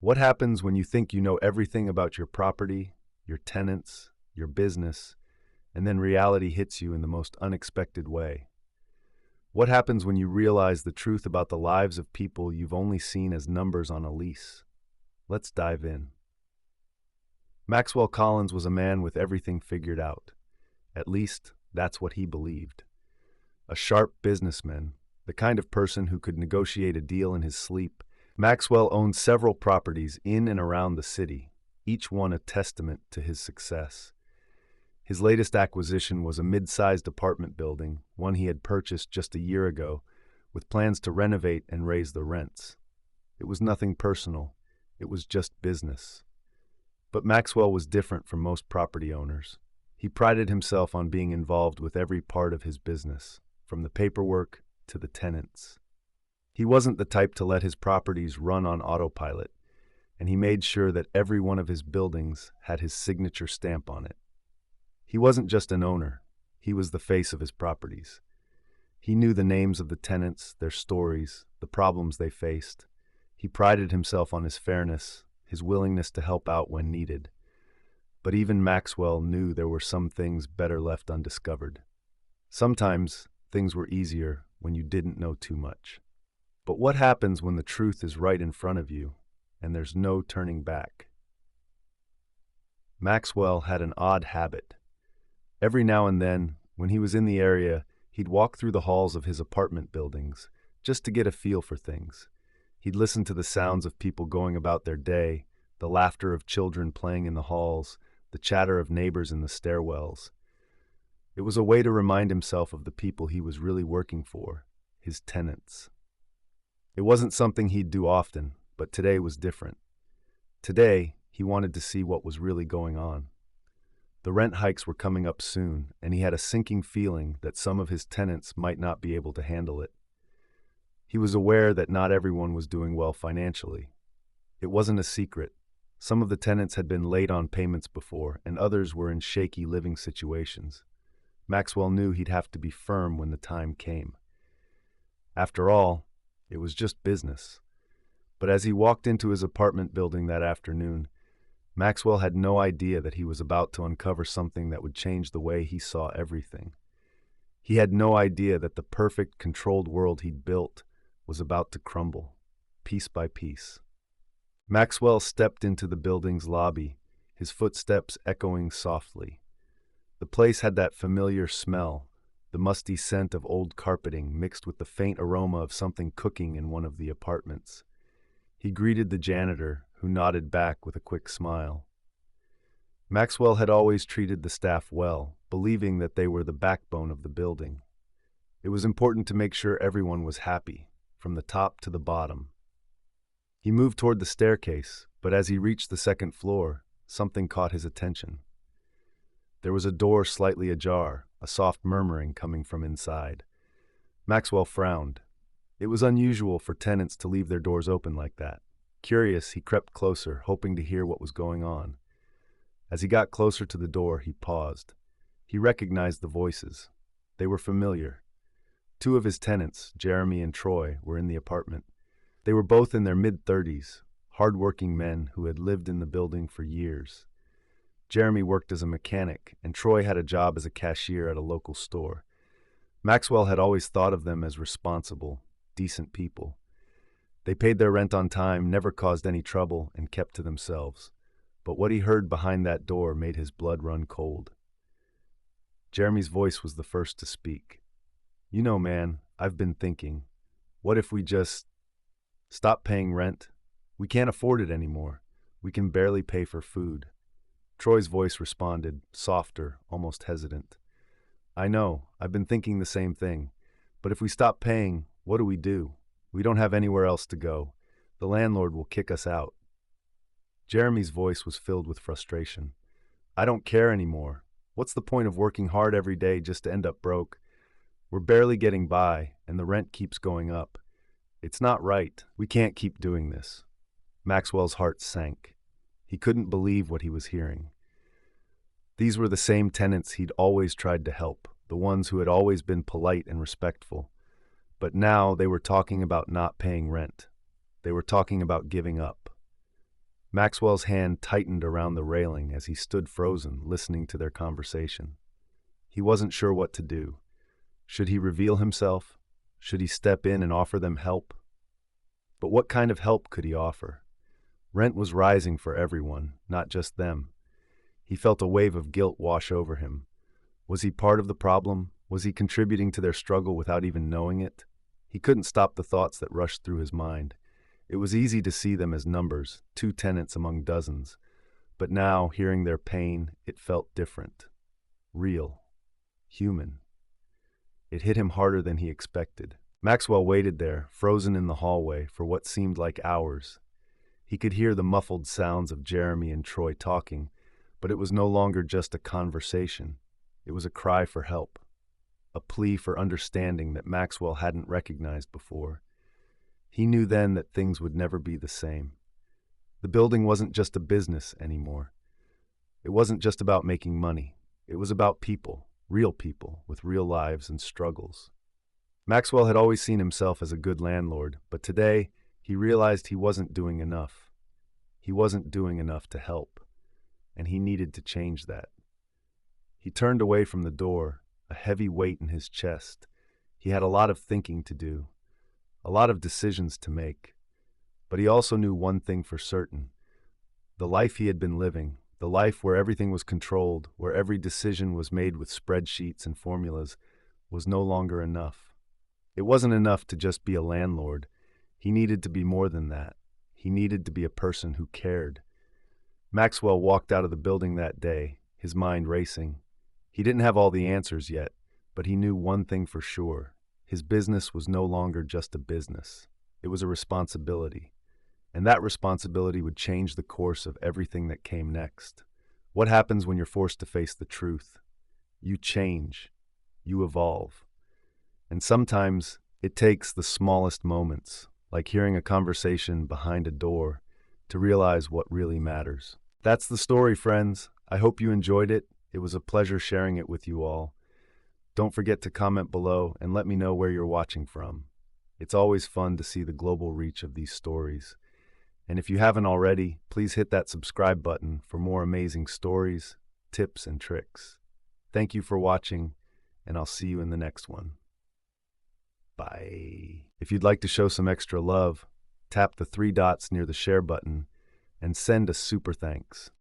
What happens when you think you know everything about your property, your tenants, your business, and then reality hits you in the most unexpected way? What happens when you realize the truth about the lives of people you've only seen as numbers on a lease? Let's dive in. Maxwell Collins was a man with everything figured out. At least, that's what he believed. A sharp businessman, the kind of person who could negotiate a deal in his sleep. Maxwell owned several properties in and around the city, each one a testament to his success. His latest acquisition was a mid-sized apartment building, one he had purchased just a year ago, with plans to renovate and raise the rents. It was nothing personal, it was just business. But Maxwell was different from most property owners. He prided himself on being involved with every part of his business, from the paperwork to the tenants. He wasn't the type to let his properties run on autopilot, and he made sure that every one of his buildings had his signature stamp on it. He wasn't just an owner, he was the face of his properties. He knew the names of the tenants, their stories, the problems they faced. He prided himself on his fairness, his willingness to help out when needed. But even Maxwell knew there were some things better left undiscovered. Sometimes things were easier when you didn't know too much. But what happens when the truth is right in front of you and there's no turning back? Maxwell had an odd habit. Every now and then, when he was in the area, he'd walk through the halls of his apartment buildings just to get a feel for things. He'd listen to the sounds of people going about their day, the laughter of children playing in the halls, the chatter of neighbors in the stairwells. It was a way to remind himself of the people he was really working for, his tenants. It wasn't something he'd do often, but today was different. Today, he wanted to see what was really going on. The rent hikes were coming up soon, and he had a sinking feeling that some of his tenants might not be able to handle it. He was aware that not everyone was doing well financially. It wasn't a secret. Some of the tenants had been late on payments before, and others were in shaky living situations. Maxwell knew he'd have to be firm when the time came. After all, it was just business. But as he walked into his apartment building that afternoon, Maxwell had no idea that he was about to uncover something that would change the way he saw everything. He had no idea that the perfect, controlled world he'd built was about to crumble, piece by piece. Maxwell stepped into the building's lobby, his footsteps echoing softly. The place had that familiar smell, the musty scent of old carpeting mixed with the faint aroma of something cooking in one of the apartments. He greeted the janitor, who nodded back with a quick smile. Maxwell had always treated the staff well, believing that they were the backbone of the building. It was important to make sure everyone was happy, from the top to the bottom. He moved toward the staircase, but as he reached the second floor, something caught his attention. There was a door slightly ajar, a soft murmuring coming from inside. Maxwell frowned. It was unusual for tenants to leave their doors open like that. Curious, he crept closer, hoping to hear what was going on. As he got closer to the door, he paused. He recognized the voices. They were familiar. Two of his tenants, Jeremy and Troy, were in the apartment. They were both in their mid-30s, hard-working men who had lived in the building for years. Jeremy worked as a mechanic, and Troy had a job as a cashier at a local store. Maxwell had always thought of them as responsible, decent people. They paid their rent on time, never caused any trouble, and kept to themselves. But what he heard behind that door made his blood run cold. Jeremy's voice was the first to speak. "You know, man, I've been thinking, what if we just stop paying rent? We can't afford it anymore. We can barely pay for food." Troy's voice responded, softer, almost hesitant. "I know, I've been thinking the same thing. But if we stop paying, what do? We don't have anywhere else to go. The landlord will kick us out." Jeremy's voice was filled with frustration. "I don't care anymore. What's the point of working hard every day just to end up broke? We're barely getting by, and the rent keeps going up. It's not right. We can't keep doing this." Maxwell's heart sank. He couldn't believe what he was hearing. These were the same tenants he'd always tried to help, the ones who had always been polite and respectful. But now they were talking about not paying rent. They were talking about giving up. Maxwell's hand tightened around the railing as he stood frozen, listening to their conversation. He wasn't sure what to do. Should he reveal himself? Should he step in and offer them help? But what kind of help could he offer? Rent was rising for everyone, not just them. He felt a wave of guilt wash over him. Was he part of the problem? Was he contributing to their struggle without even knowing it? He couldn't stop the thoughts that rushed through his mind. It was easy to see them as numbers, 2 tenants among dozens. But now, hearing their pain, it felt different. Real. Human. It hit him harder than he expected. Maxwell waited there, frozen in the hallway, for what seemed like hours. He could hear the muffled sounds of Jeremy and Troy talking, but it was no longer just a conversation. It was a cry for help, a plea for understanding that Maxwell hadn't recognized before. He knew then that things would never be the same. The building wasn't just a business anymore. It wasn't just about making money. It was about people, real people, with real lives and struggles. Maxwell had always seen himself as a good landlord, but today he realized he wasn't doing enough. He wasn't doing enough to help, and he needed to change that. He turned away from the door, a heavy weight in his chest. He had a lot of thinking to do, a lot of decisions to make. But he also knew one thing for certain. The life he had been living, the life where everything was controlled, where every decision was made with spreadsheets and formulas, was no longer enough. It wasn't enough to just be a landlord. He needed to be more than that. He needed to be a person who cared. Maxwell walked out of the building that day, his mind racing. He didn't have all the answers yet, but he knew one thing for sure. His business was no longer just a business. It was a responsibility. And that responsibility would change the course of everything that came next. What happens when you're forced to face the truth? You change. You evolve. And sometimes it takes the smallest moments, like hearing a conversation behind a door, to realize what really matters. That's the story, friends. I hope you enjoyed it. It was a pleasure sharing it with you all. Don't forget to comment below and let me know where you're watching from. It's always fun to see the global reach of these stories. And if you haven't already, please hit that subscribe button for more amazing stories, tips, and tricks. Thank you for watching, and I'll see you in the next one. Bye. If you'd like to show some extra love, tap the 3 dots near the share button and send a super thanks.